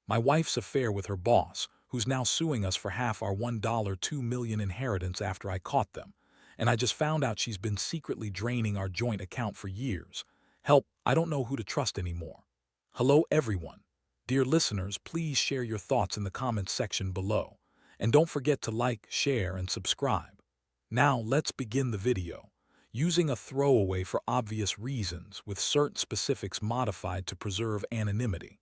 My wife's affair with her boss, who's now suing us for half our $1.2 million inheritance after I caught them. And I just found out she's been secretly draining our joint account for years. Help, I don't know who to trust anymore. Hello, everyone. Dear listeners, please share your thoughts in the comments section below. And don't forget to like, share, and subscribe. Now, let's begin the video. Using a throwaway for obvious reasons, with certain specifics modified to preserve anonymity.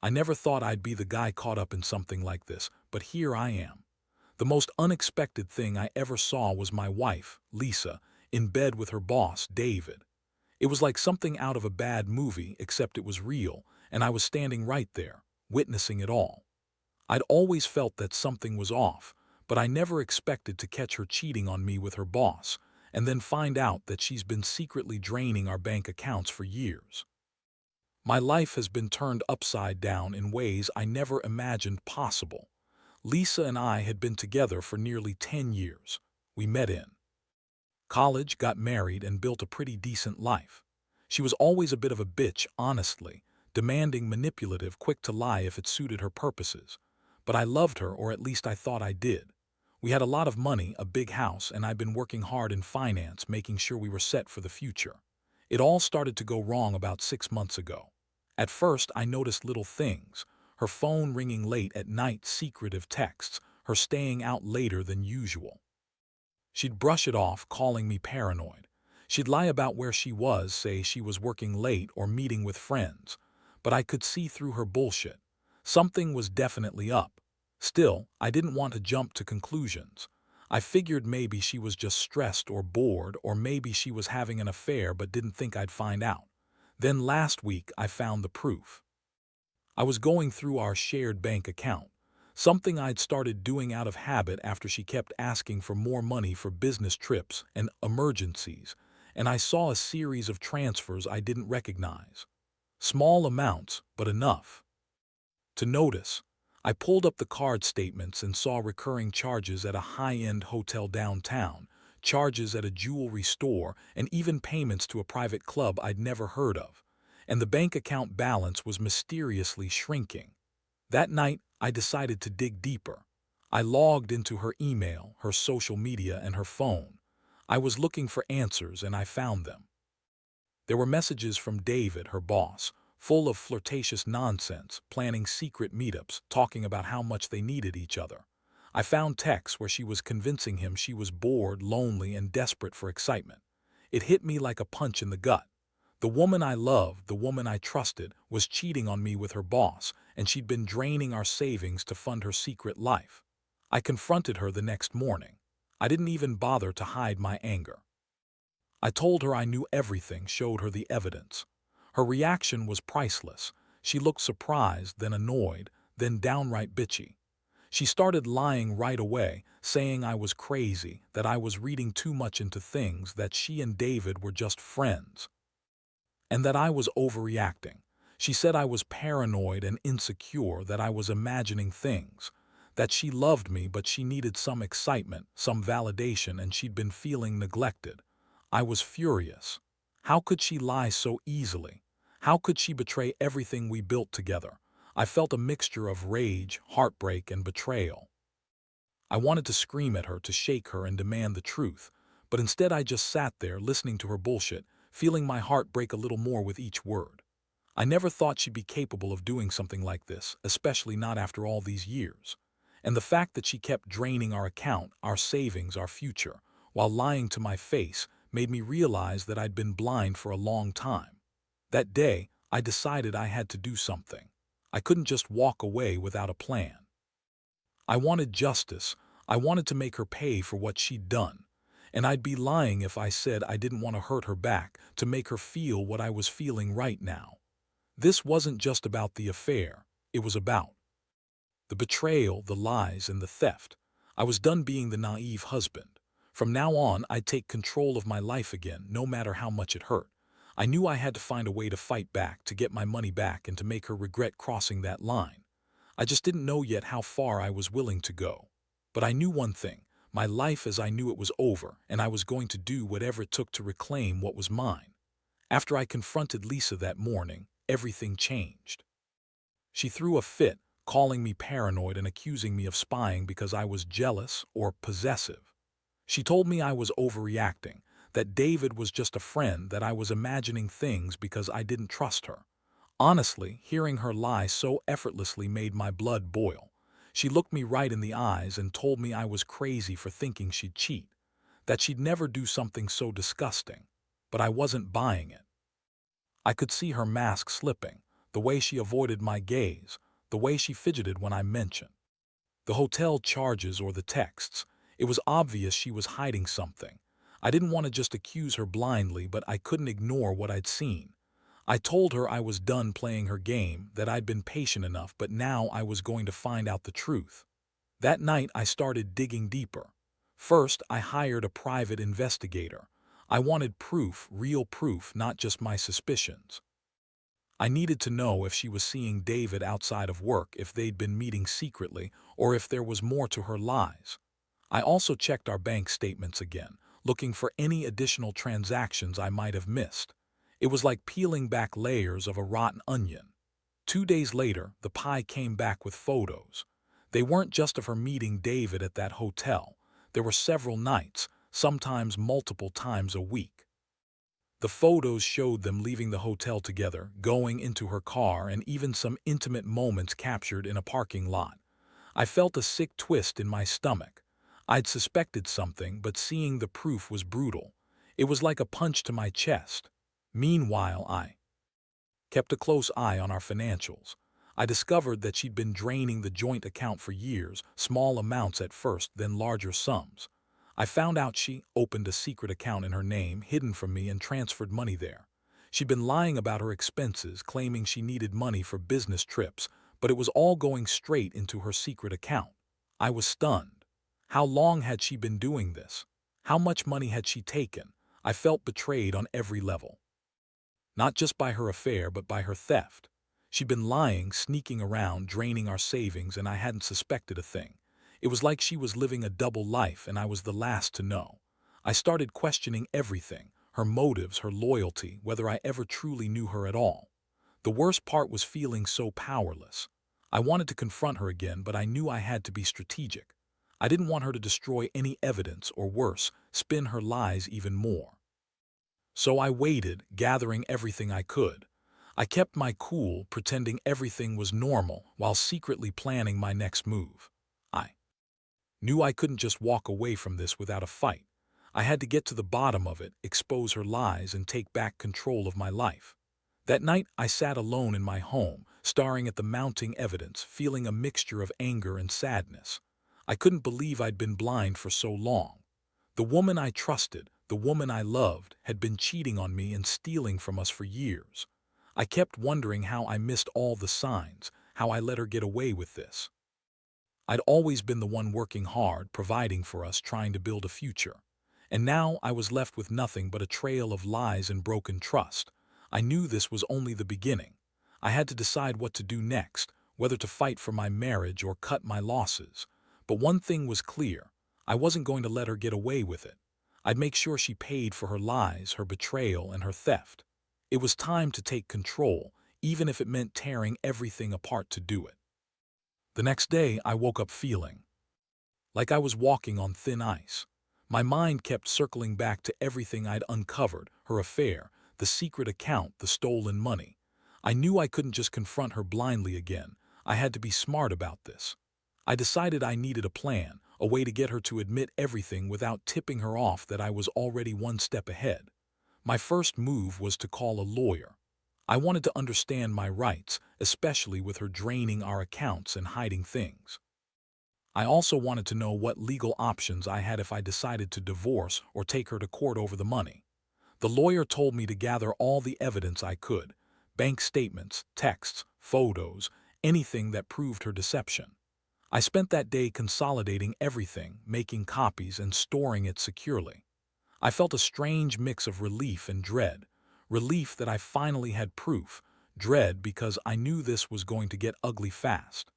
I never thought I'd be the guy caught up in something like this, but here I am. The most unexpected thing I ever saw was my wife, Lisa, in bed with her boss, David. It was like something out of a bad movie, except it was real, and I was standing right there, witnessing it all. I'd always felt that something was off, but I never expected to catch her cheating on me with her boss, and then find out that she's been secretly draining our bank accounts for years. My life has been turned upside down in ways I never imagined possible. Lisa and I had been together for nearly 10 years. We met in college, got married, and built a pretty decent life. She was always a bit of a bitch, honestly, demanding, manipulative, quick to lie if it suited her purposes. But I loved her, or at least I thought I did. We had a lot of money, a big house, and I'd been working hard in finance, making sure we were set for the future. It all started to go wrong about 6 months ago. At first, I noticed little things. Her phone ringing late at night, secretive texts, her staying out later than usual. She'd brush it off, calling me paranoid. She'd lie about where she was, say she was working late or meeting with friends. But I could see through her bullshit. Something was definitely up. Still, I didn't want to jump to conclusions. I figured maybe she was just stressed or bored, or maybe she was having an affair but didn't think I'd find out. Then last week, I found the proof. I was going through our shared bank account, something I'd started doing out of habit after she kept asking for more money for business trips and emergencies, and I saw a series of transfers I didn't recognize. Small amounts, but enough to notice. I pulled up the card statements and saw recurring charges at a high-end hotel downtown, charges at a jewelry store, and even payments to a private club I'd never heard of. And the bank account balance was mysteriously shrinking. That night, I decided to dig deeper. I logged into her email, her social media, and her phone. I was looking for answers, and I found them. There were messages from David, her boss, full of flirtatious nonsense, planning secret meetups, talking about how much they needed each other. I found texts where she was convincing him she was bored, lonely, and desperate for excitement. It hit me like a punch in the gut. The woman I loved, the woman I trusted, was cheating on me with her boss, and she'd been draining our savings to fund her secret life. I confronted her the next morning. I didn't even bother to hide my anger. I told her I knew everything, showed her the evidence. Her reaction was priceless. She looked surprised, then annoyed, then downright bitchy. She started lying right away, saying I was crazy, that I was reading too much into things, that she and David were just friends, and that I was overreacting. She said I was paranoid and insecure, that I was imagining things, that she loved me but she needed some excitement, some validation, and she'd been feeling neglected. I was furious. How could she lie so easily? How could she betray everything we built together? I felt a mixture of rage, heartbreak, and betrayal. I wanted to scream at her, to shake her, and demand the truth, but instead I just sat there listening to her bullshit, feeling my heart break a little more with each word. I never thought she'd be capable of doing something like this, especially not after all these years. And the fact that she kept draining our account, our savings, our future, while lying to my face, made me realize that I'd been blind for a long time. That day, I decided I had to do something. I couldn't just walk away without a plan. I wanted justice. I wanted to make her pay for what she'd done. And I'd be lying if I said I didn't want to hurt her back, to make her feel what I was feeling right now. This wasn't just about the affair. It was about the betrayal, the lies, and the theft. I was done being the naive husband. From now on, I'd take control of my life again, no matter how much it hurt. I knew I had to find a way to fight back, to get my money back, and to make her regret crossing that line. I just didn't know yet how far I was willing to go. But I knew one thing: my life as I knew it was over, and I was going to do whatever it took to reclaim what was mine. After I confronted Lisa that morning, everything changed. She threw a fit, calling me paranoid and accusing me of spying because I was jealous or possessive. She told me I was overreacting, that David was just a friend, that I was imagining things because I didn't trust her. Honestly, hearing her lie so effortlessly made my blood boil. She looked me right in the eyes and told me I was crazy for thinking she'd cheat, that she'd never do something so disgusting. But I wasn't buying it. I could see her mask slipping, the way she avoided my gaze, the way she fidgeted when I mentioned the hotel charges or the texts. It was obvious she was hiding something. I didn't want to just accuse her blindly, but I couldn't ignore what I'd seen. I told her I was done playing her game, that I'd been patient enough, but now I was going to find out the truth. That night I started digging deeper. First, I hired a private investigator. I wanted proof, real proof, not just my suspicions. I needed to know if she was seeing David outside of work, if they'd been meeting secretly, or if there was more to her lies. I also checked our bank statements again, looking for any additional transactions I might have missed. It was like peeling back layers of a rotten onion. 2 days later, the pie came back with photos. They weren't just of her meeting David at that hotel. There were several nights, sometimes multiple times a week. The photos showed them leaving the hotel together, going into her car, and even some intimate moments captured in a parking lot. I felt a sick twist in my stomach. I'd suspected something, but seeing the proof was brutal. It was like a punch to my chest. Meanwhile, I kept a close eye on our financials. I discovered that she'd been draining the joint account for years, small amounts at first, then larger sums. I found out she opened a secret account in her name, hidden from me, and transferred money there. She'd been lying about her expenses, claiming she needed money for business trips, but it was all going straight into her secret account. I was stunned. How long had she been doing this? How much money had she taken? I felt betrayed on every level. Not just by her affair, but by her theft. She'd been lying, sneaking around, draining our savings, and I hadn't suspected a thing. It was like she was living a double life, and I was the last to know. I started questioning everything, her motives, her loyalty, whether I ever truly knew her at all. The worst part was feeling so powerless. I wanted to confront her again, but I knew I had to be strategic. I didn't want her to destroy any evidence, or worse, spin her lies even more. So I waited, gathering everything I could. I kept my cool, pretending everything was normal, while secretly planning my next move. I knew I couldn't just walk away from this without a fight. I had to get to the bottom of it, expose her lies, and take back control of my life. That night, I sat alone in my home, staring at the mounting evidence, feeling a mixture of anger and sadness. I couldn't believe I'd been blind for so long. The woman I trusted, the woman I loved, had been cheating on me and stealing from us for years. I kept wondering how I missed all the signs, how I let her get away with this. I'd always been the one working hard, providing for us, trying to build a future. And now I was left with nothing but a trail of lies and broken trust. I knew this was only the beginning. I had to decide what to do next, whether to fight for my marriage or cut my losses. But one thing was clear. I wasn't going to let her get away with it. I'd make sure she paid for her lies, her betrayal, and her theft. It was time to take control, even if it meant tearing everything apart to do it. The next day, I woke up feeling like I was walking on thin ice. My mind kept circling back to everything I'd uncovered, her affair, the secret account, the stolen money. I knew I couldn't just confront her blindly again. I had to be smart about this. I decided I needed a plan, a way to get her to admit everything without tipping her off that I was already one step ahead. My first move was to call a lawyer. I wanted to understand my rights, especially with her draining our accounts and hiding things. I also wanted to know what legal options I had if I decided to divorce or take her to court over the money. The lawyer told me to gather all the evidence I could: bank statements, texts, photos, anything that proved her deception. I spent that day consolidating everything, making copies, and storing it securely. I felt a strange mix of relief and dread. Relief that I finally had proof, dread because I knew this was going to get ugly fast.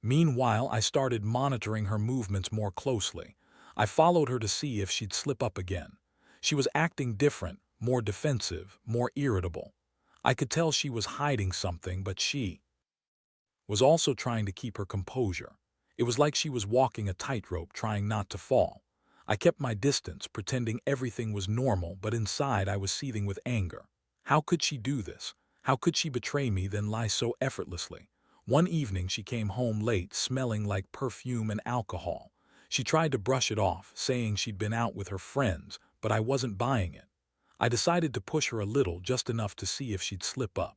Meanwhile, I started monitoring her movements more closely. I followed her to see if she'd slip up again. She was acting different, more defensive, more irritable. I could tell she was hiding something, but she was also trying to keep her composure. It was like she was walking a tightrope trying not to fall. I kept my distance, pretending everything was normal, but inside I was seething with anger. How could she do this? How could she betray me then lie so effortlessly? One evening she came home late, smelling like perfume and alcohol. She tried to brush it off, saying she'd been out with her friends, but I wasn't buying it. I decided to push her a little, just enough to see if she'd slip up.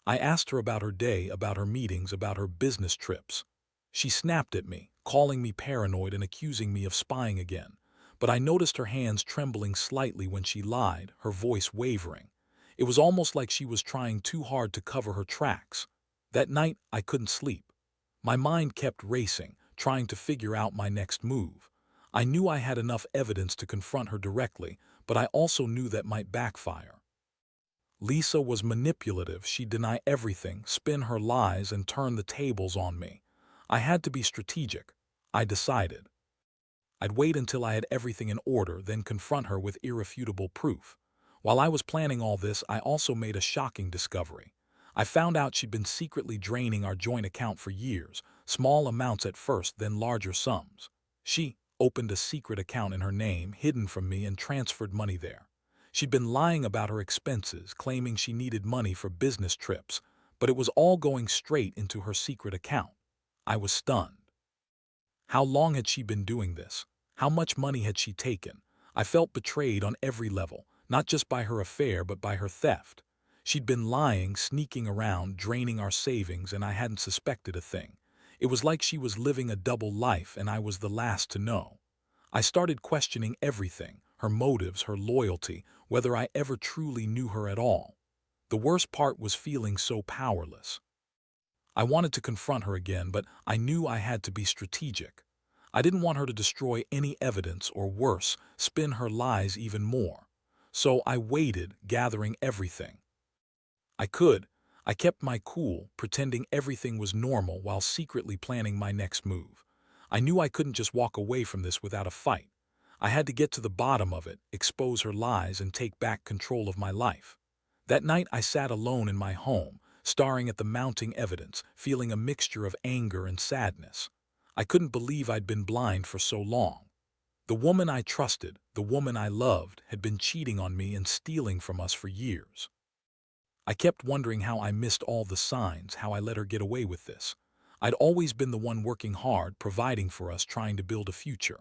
I asked her about her day, about her meetings, about her business trips. She snapped at me, calling me paranoid and accusing me of spying again. But I noticed her hands trembling slightly when she lied, her voice wavering. It was almost like she was trying too hard to cover her tracks. That night, I couldn't sleep. My mind kept racing, trying to figure out my next move. I knew I had enough evidence to confront her directly, but I also knew that might backfire. Lisa was manipulative. She'd deny everything, spin her lies, and turn the tables on me. I had to be strategic. I decided. I'd wait until I had everything in order, then confront her with irrefutable proof. While I was planning all this, I also made a shocking discovery. I found out she'd been secretly draining our joint account for years, small amounts at first, then larger sums. She opened a secret account in her name, hidden from me, and transferred money there. She'd been lying about her expenses, claiming she needed money for business trips, but it was all going straight into her secret account. I was stunned. How long had she been doing this? How much money had she taken? I felt betrayed on every level, not just by her affair but by her theft. She'd been lying, sneaking around, draining our savings, and I hadn't suspected a thing. It was like she was living a double life and I was the last to know. I started questioning everything, her motives, her loyalty, whether I ever truly knew her at all. The worst part was feeling so powerless. I wanted to confront her again, but I knew I had to be strategic. I didn't want her to destroy any evidence or, worse, spin her lies even more. So I waited, gathering everything I could. I kept my cool, pretending everything was normal while secretly planning my next move. I knew I couldn't just walk away from this without a fight. I had to get to the bottom of it, expose her lies, and take back control of my life. That night I sat alone in my home, staring at the mounting evidence, feeling a mixture of anger and sadness. I couldn't believe I'd been blind for so long. The woman I trusted, the woman I loved, had been cheating on me and stealing from us for years. I kept wondering how I missed all the signs, how I let her get away with this. I'd always been the one working hard, providing for us, trying to build a future.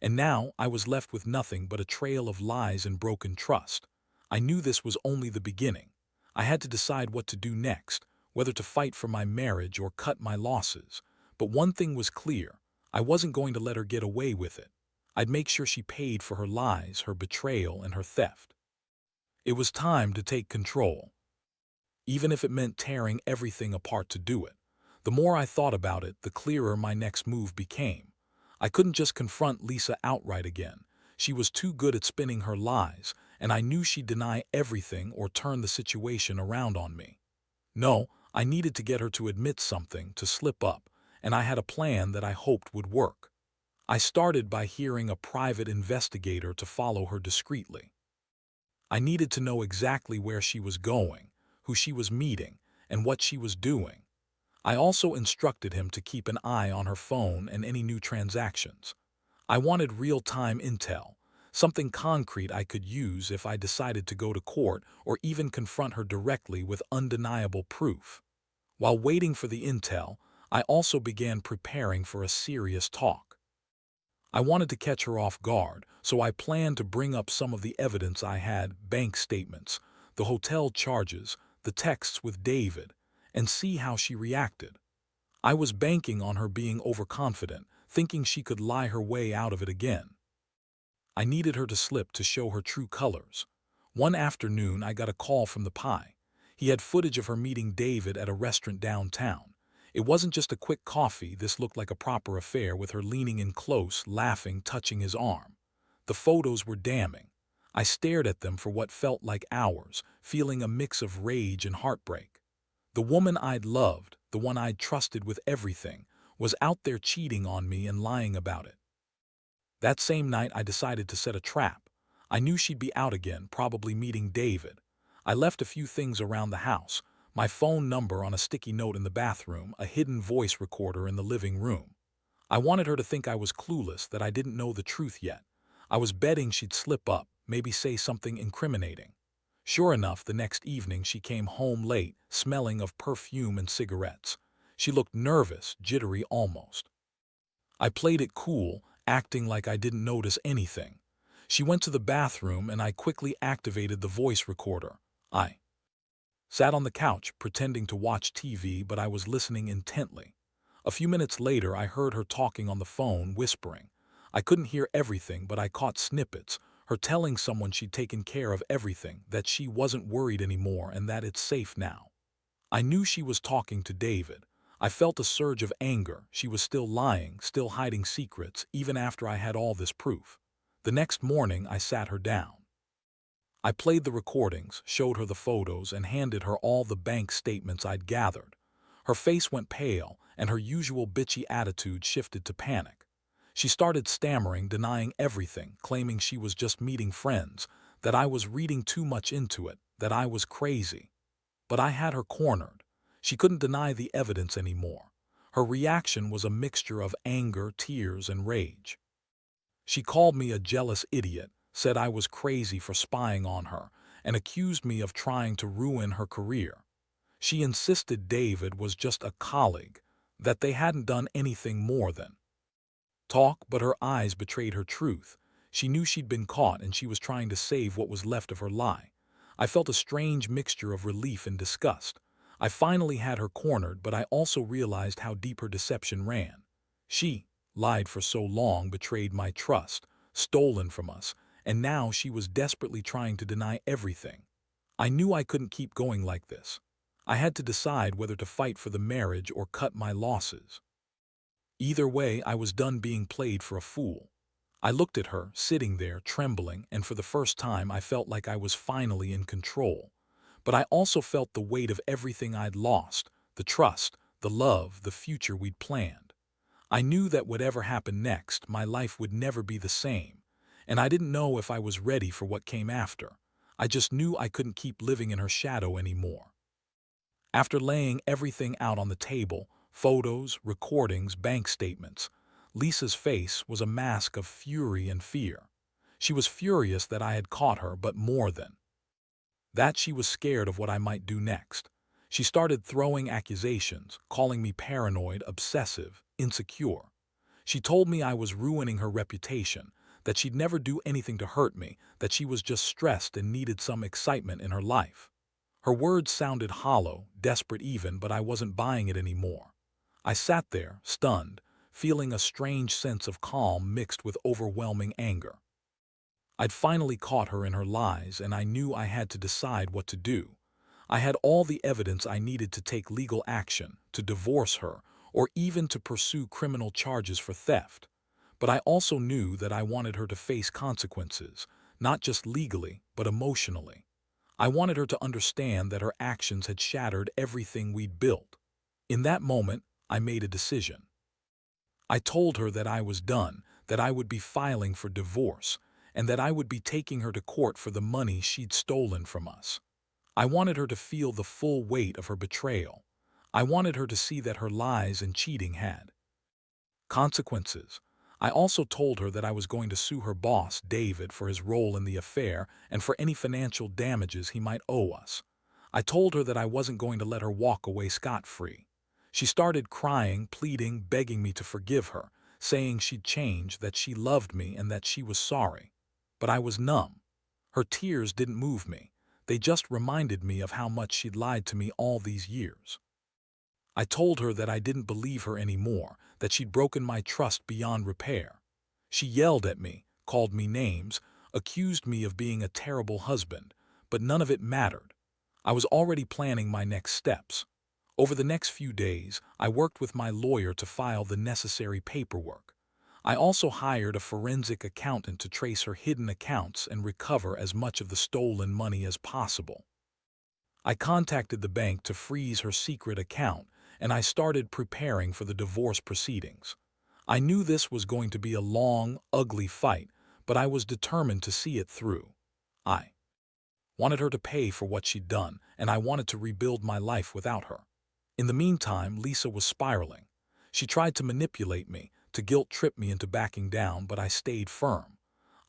And now I was left with nothing but a trail of lies and broken trust. I knew this was only the beginning. I had to decide what to do next, whether to fight for my marriage or cut my losses. But one thing was clear: I wasn't going to let her get away with it. I'd make sure she paid for her lies, her betrayal, and her theft. It was time to take control, even if it meant tearing everything apart to do it. The more I thought about it, the clearer my next move became. I couldn't just confront Lisa outright again. She was too good at spinning her lies, and I knew she'd deny everything or turn the situation around on me. No, I needed to get her to admit something, to slip up, and I had a plan that I hoped would work. I started by hiring a private investigator to follow her discreetly. I needed to know exactly where she was going, who she was meeting, and what she was doing. I also instructed him to keep an eye on her phone and any new transactions. I wanted real-time intel, something concrete I could use if I decided to go to court or even confront her directly with undeniable proof. While waiting for the intel, I also began preparing for a serious talk. I wanted to catch her off guard, so I planned to bring up some of the evidence I had: bank statements, the hotel charges, the texts with David, and see how she reacted. I was banking on her being overconfident, thinking she could lie her way out of it again. I needed her to slip, to show her true colors. One afternoon, I got a call from the PI. He had footage of her meeting David at a restaurant downtown. It wasn't just a quick coffee. This looked like a proper affair, with her leaning in close, laughing, touching his arm. The photos were damning. I stared at them for what felt like hours, feeling a mix of rage and heartbreak. The woman I'd loved, the one I'd trusted with everything, was out there cheating on me and lying about it. That same night, I decided to set a trap. I knew she'd be out again, probably meeting David. I left a few things around the house: my phone number on a sticky note in the bathroom, a hidden voice recorder in the living room. I wanted her to think I was clueless, that I didn't know the truth yet. I was betting she'd slip up, maybe say something incriminating. Sure enough, the next evening she came home late, smelling of perfume and cigarettes. She looked nervous, jittery almost. I played it cool, acting like I didn't notice anything. She went to the bathroom and I quickly activated the voice recorder. I sat on the couch, pretending to watch TV, but I was listening intently. A few minutes later, I heard her talking on the phone, whispering. I couldn't hear everything, but I caught snippets, her telling someone she'd taken care of everything, that she wasn't worried anymore and that it's safe now. I knew she was talking to David. I felt a surge of anger. She was still lying, still hiding secrets, even after I had all this proof. The next morning, I sat her down. I played the recordings, showed her the photos, and handed her all the bank statements I'd gathered. Her face went pale, and her usual bitchy attitude shifted to panic. She started stammering, denying everything, claiming she was just meeting friends, that I was reading too much into it, that I was crazy. But I had her cornered. She couldn't deny the evidence anymore. Her reaction was a mixture of anger, tears, and rage. She called me a jealous idiot, said I was crazy for spying on her, and accused me of trying to ruin her career. She insisted David was just a colleague, that they hadn't done anything more than talk, but her eyes betrayed her truth. She knew she'd been caught and she was trying to save what was left of her lie. I felt a strange mixture of relief and disgust. I finally had her cornered, but I also realized how deep her deception ran. She lied for so long, betrayed my trust, stolen from us, and now she was desperately trying to deny everything. I knew I couldn't keep going like this. I had to decide whether to fight for the marriage or cut my losses. Either way, I was done being played for a fool. I looked at her, sitting there, trembling, and for the first time I felt like I was finally in control. But I also felt the weight of everything I'd lost, the trust, the love, the future we'd planned. I knew that whatever happened next, my life would never be the same, and I didn't know if I was ready for what came after. I just knew I couldn't keep living in her shadow anymore. After laying everything out on the table, photos, recordings, bank statements, Lisa's face was a mask of fury and fear. She was furious that I had caught her, but more than that, she was scared of what I might do next. She started throwing accusations, calling me paranoid, obsessive, insecure. She told me I was ruining her reputation, that she'd never do anything to hurt me, that she was just stressed and needed some excitement in her life. Her words sounded hollow, desperate even, but I wasn't buying it anymore. I sat there, stunned, feeling a strange sense of calm mixed with overwhelming anger. I'd finally caught her in her lies, and I knew I had to decide what to do. I had all the evidence I needed to take legal action, to divorce her, or even to pursue criminal charges for theft. But I also knew that I wanted her to face consequences, not just legally, but emotionally. I wanted her to understand that her actions had shattered everything we'd built. In that moment, I made a decision. I told her that I was done, that I would be filing for divorce, and that I would be taking her to court for the money she'd stolen from us. I wanted her to feel the full weight of her betrayal. I wanted her to see that her lies and cheating had consequences. I also told her that I was going to sue her boss, David, for his role in the affair and for any financial damages he might owe us. I told her that I wasn't going to let her walk away scot-free. She started crying, pleading, begging me to forgive her, saying she'd changed, that she loved me and that she was sorry. But I was numb. Her tears didn't move me. They just reminded me of how much she'd lied to me all these years. I told her that I didn't believe her anymore, that she'd broken my trust beyond repair. She yelled at me, called me names, accused me of being a terrible husband, but none of it mattered. I was already planning my next steps. Over the next few days, I worked with my lawyer to file the necessary paperwork. I also hired a forensic accountant to trace her hidden accounts and recover as much of the stolen money as possible. I contacted the bank to freeze her secret account, and I started preparing for the divorce proceedings. I knew this was going to be a long, ugly fight, but I was determined to see it through. I wanted her to pay for what she'd done, and I wanted to rebuild my life without her. In the meantime, Lisa was spiraling. She tried to manipulate me, to guilt-trip me into backing down, but I stayed firm.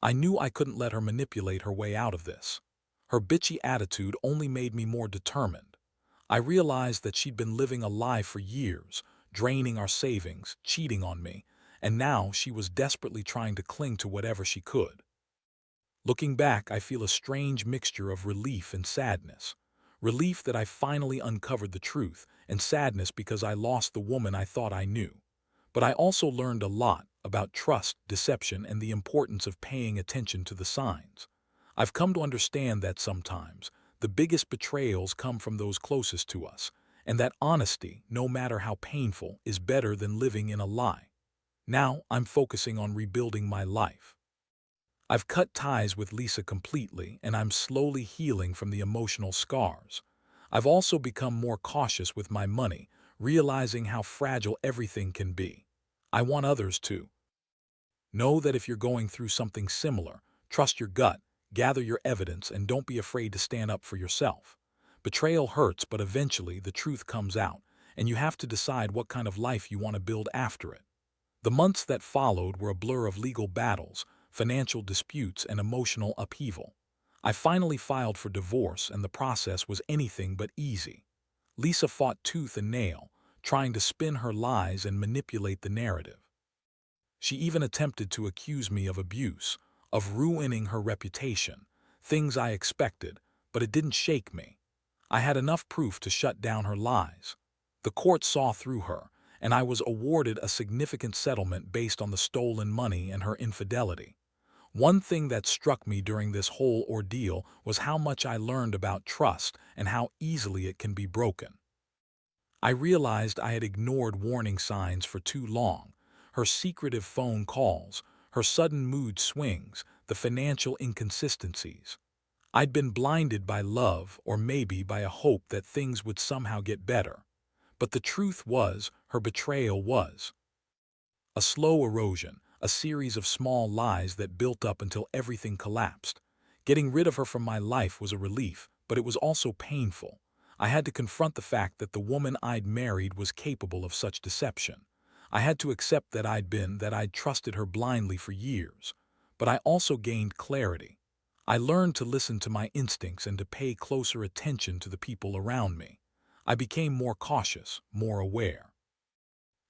I knew I couldn't let her manipulate her way out of this. Her bitchy attitude only made me more determined. I realized that she'd been living a lie for years, draining our savings, cheating on me, and now she was desperately trying to cling to whatever she could. Looking back, I feel a strange mixture of relief and sadness. Relief that I finally uncovered the truth, and sadness because I lost the woman I thought I knew. But I also learned a lot about trust, deception, and the importance of paying attention to the signs. I've come to understand that sometimes the biggest betrayals come from those closest to us, and that honesty, no matter how painful, is better than living in a lie. Now I'm focusing on rebuilding my life. I've cut ties with Lisa completely, and I'm slowly healing from the emotional scars. I've also become more cautious with my money, realizing how fragile everything can be. I want others to know that if you're going through something similar, trust your gut, gather your evidence, and don't be afraid to stand up for yourself. Betrayal hurts, but eventually the truth comes out, and you have to decide what kind of life you want to build after it. The months that followed were a blur of legal battles, financial disputes, and emotional upheaval. I finally filed for divorce, and the process was anything but easy. Lisa fought tooth and nail, trying to spin her lies and manipulate the narrative. She even attempted to accuse me of abuse, of ruining her reputation, things I expected, but it didn't shake me. I had enough proof to shut down her lies. The court saw through her, and I was awarded a significant settlement based on the stolen money and her infidelity. One thing that struck me during this whole ordeal was how much I learned about trust and how easily it can be broken. I realized I had ignored warning signs for too long: her secretive phone calls, her sudden mood swings, the financial inconsistencies. I'd been blinded by love, or maybe by a hope that things would somehow get better. But the truth was, her betrayal was a slow erosion, a series of small lies that built up until everything collapsed. Getting rid of her from my life was a relief, but it was also painful. I had to confront the fact that the woman I'd married was capable of such deception. I had to accept that I'd trusted her blindly for years. But I also gained clarity. I learned to listen to my instincts and to pay closer attention to the people around me. I became more cautious, more aware.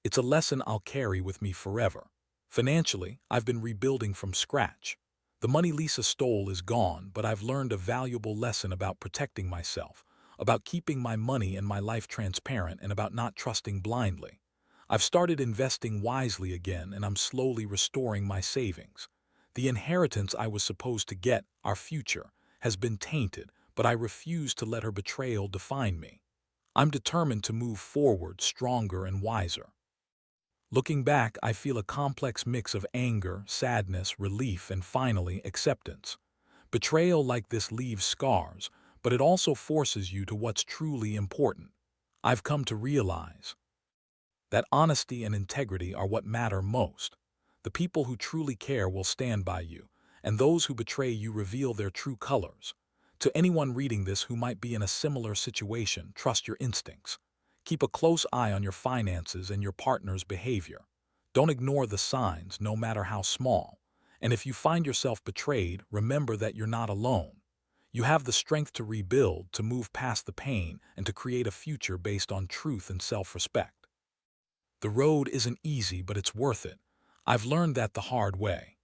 It's a lesson I'll carry with me forever. Financially, I've been rebuilding from scratch. The money Lisa stole is gone, but I've learned a valuable lesson about protecting myself, about keeping my money and my life transparent, and about not trusting blindly. I've started investing wisely again, and I'm slowly restoring my savings. The inheritance I was supposed to get, our future, has been tainted, but I refuse to let her betrayal define me. I'm determined to move forward stronger and wiser. Looking back, I feel a complex mix of anger, sadness, relief, and finally, acceptance. Betrayal like this leaves scars, but it also forces you to what's truly important. I've come to realize that honesty and integrity are what matter most. The people who truly care will stand by you, and those who betray you reveal their true colors. To anyone reading this who might be in a similar situation, trust your instincts. Keep a close eye on your finances and your partner's behavior. Don't ignore the signs, no matter how small. And if you find yourself betrayed, remember that you're not alone. You have the strength to rebuild, to move past the pain, and to create a future based on truth and self-respect. The road isn't easy, but it's worth it. I've learned that the hard way.